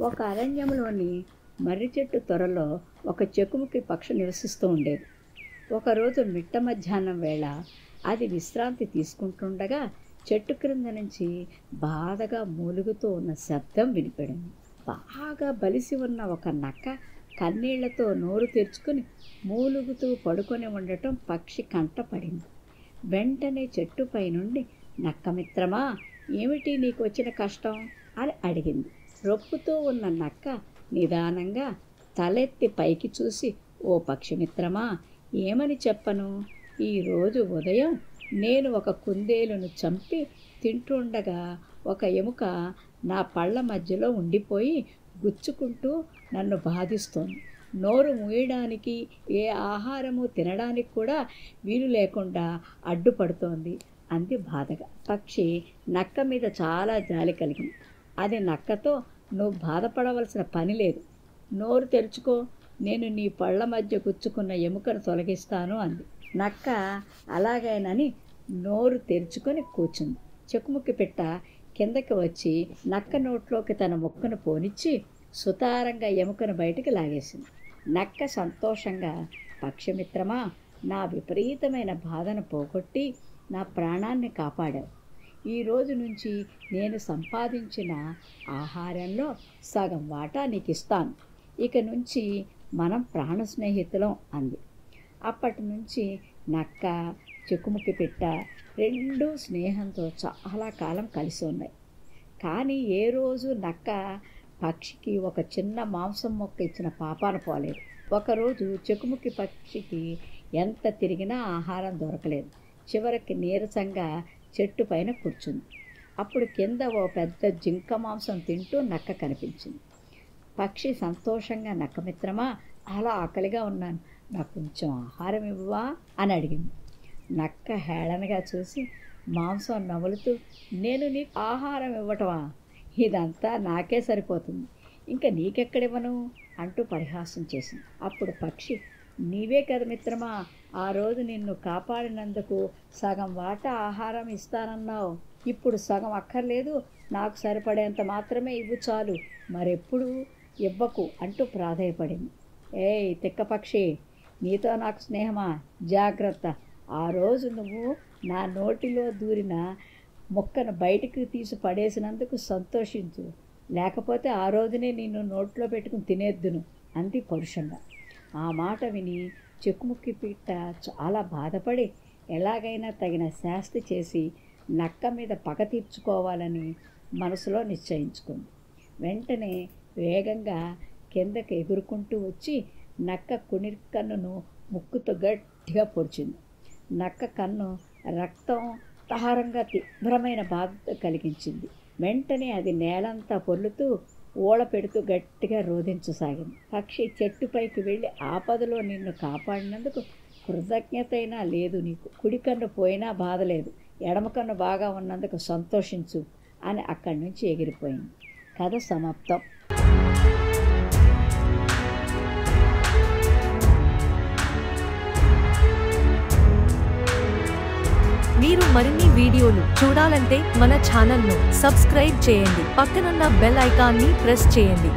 ఒక అరణ్యంలోని మర్రి చెట్టు త్వరలో ఒక చెకుముకి పక్షి నివసిస్తూ ఉండేది. ఒకరోజు మిట్ట మధ్యాహ్నం వేళ అది విశ్రాంతి తీసుకుంటుండగా చెట్టు క్రింద నుంచి బాధగా మూలుగుతూ ఉన్న శబ్దం వినిపడింది. బాగా బలిసి ఉన్న ఒక నక్క కన్నీళ్లతో నోరు తెరుచుకుని మూలుగుతూ పడుకొని ఉండటం పక్షి కంట పడింది. వెంటనే చెట్టుపై నుండి, నక్క మిత్రమా, ఏమిటి నీకు వచ్చిన కష్టం అని అడిగింది. రొప్పుతూ ఉన్న నక్క నిదానంగా తలెత్తి పైకి చూసి, ఓ పక్షి మిత్రమా, ఏమని చెప్పను, ఈరోజు ఉదయం నేను ఒక కుందేలును చంపి తింటుండగా ఒక ఎముక నా పళ్ళ మధ్యలో ఉండిపోయి గుచ్చుకుంటూ నన్ను బాధిస్తోంది. నోరు మూయడానికి, ఏ ఆహారము తినడానికి కూడా వీలు లేకుండా అడ్డుపడుతోంది అంది బాధగా. పక్షి నక్క మీద చాలా జాలి కలిగింది. అది నక్కతో, నువ్వు బాధపడవలసిన పని లేదు, నోరు తెరుచుకో, నేను నీ పళ్ళ మధ్య గుచ్చుకున్న ఎముకను తొలగిస్తాను అంది. నక్క అలాగేనని నోరు తెరుచుకొని కూర్చుంది. చెకుముకి పిట్ట కిందకి వచ్చి నక్క నోట్లోకి తన ముక్కను పోనిచ్చి సుతారంగా ఎముకను బయటికి లాగేసింది. నక్క సంతోషంగా, పక్షిమిత్రమా, నా విపరీతమైన బాధను పోగొట్టి నా ప్రాణాన్ని కాపాడావు. ఈరోజు నుంచి నేను సంపాదించిన ఆహారంలో సగం వాటా నీకు ఇస్తాను. ఇక నుంచి మనం ప్రాణ స్నేహితులం అంది. అప్పటి నుంచి నక్క, చెకుముకి పిట్ట రెండూ స్నేహంతో చాలా కాలం కలిసి ఉన్నాయి. కానీ ఏ రోజు నక్క పక్షికి ఒక చిన్న మాంసం మొక్క ఇచ్చిన పాపాన పోలేదు. ఒకరోజు చెకుముకి పక్షికి ఎంత తిరిగినా ఆహారం దొరకలేదు. చివరికి నీరసంగా చెట్టు పైన కూర్చుంది. అప్పుడు కింద ఓ పెద్ద జింక మాంసం తింటూ నక్క కనిపించింది. పక్షి సంతోషంగా, నక్క మిత్రమా, అలా ఆకలిగా ఉన్నాను, నాకు కొంచెం ఆహారం ఇవ్వవా అని అడిగింది. నక్క హేళనగా చూసి మాంసం నములుతూ, నేను నీకు ఆహారం ఇవ్వటమా, ఇదంతా నాకే సరిపోతుంది, ఇంకా నీకెక్కడివ్వను అంటూ పరిహాసం చేసింది. అప్పుడు పక్షి, నీవే కదా మిత్రమా, ఆ రోజు నిన్ను కాపాడినందుకు సగం వాటా ఆహారం ఇస్తానన్నావు, ఇప్పుడు సగం అక్కర్లేదు, నాకు సరిపడేంత మాత్రమే ఇవ్వు చాలు, మరెప్పుడు ఇవ్వకు అంటూ ప్రాధేయపడింది. ఏయ్ తిక్క పక్షి, నీతో నాకు స్నేహమా, జాగ్రత్త, ఆ రోజు నువ్వు నా నోటిలో దూరిన మొక్కను బయటికి తీసి పడేసినందుకు సంతోషించు, లేకపోతే ఆ రోజునే నిన్ను నోట్లో పెట్టుకుని తినేద్దును అంది పరుషంగా. ఆ మాట విని చెకుముకి పిట్ట చాలా బాధపడి ఎలాగైనా తగిన శాస్తి చేసి నక్క మీద పగ తీర్చుకోవాలని మనసులో నిశ్చయించుకుంది. వెంటనే వేగంగా కిందకి ఎగురుకుంటూ వచ్చి నక్క కుడి కన్నును ముక్కుతో గట్టిగా పొడిచింది. నక్క కన్ను రక్తం తారంగా తీవ్రమైన బాధ కలిగించింది. వెంటనే అది నేలంతా పొర్లుతూ ఓళ పెడుతూ గట్టిగా రోధించసాగింది. పక్షి, చెట్టుపైకి వెళ్ళి ఆపదలో నిన్ను కాపాడినందుకు కృతజ్ఞతైనా లేదు నీకు, కుడి కన్ను పోయినా బాధ లేదు, ఎడమ కన్ను బాగా ఉన్నందుకు సంతోషించు అని అక్కడి నుంచి ఎగిరిపోయింది. కథ సమాప్తం. మీరు మరిన్ని వీడియోలు చూడాలంటే మన ఛానల్ను సబ్స్క్రైబ్ చేయండి, పక్కనున్న బెల్ ఐకాన్ని ప్రెస్ చేయండి.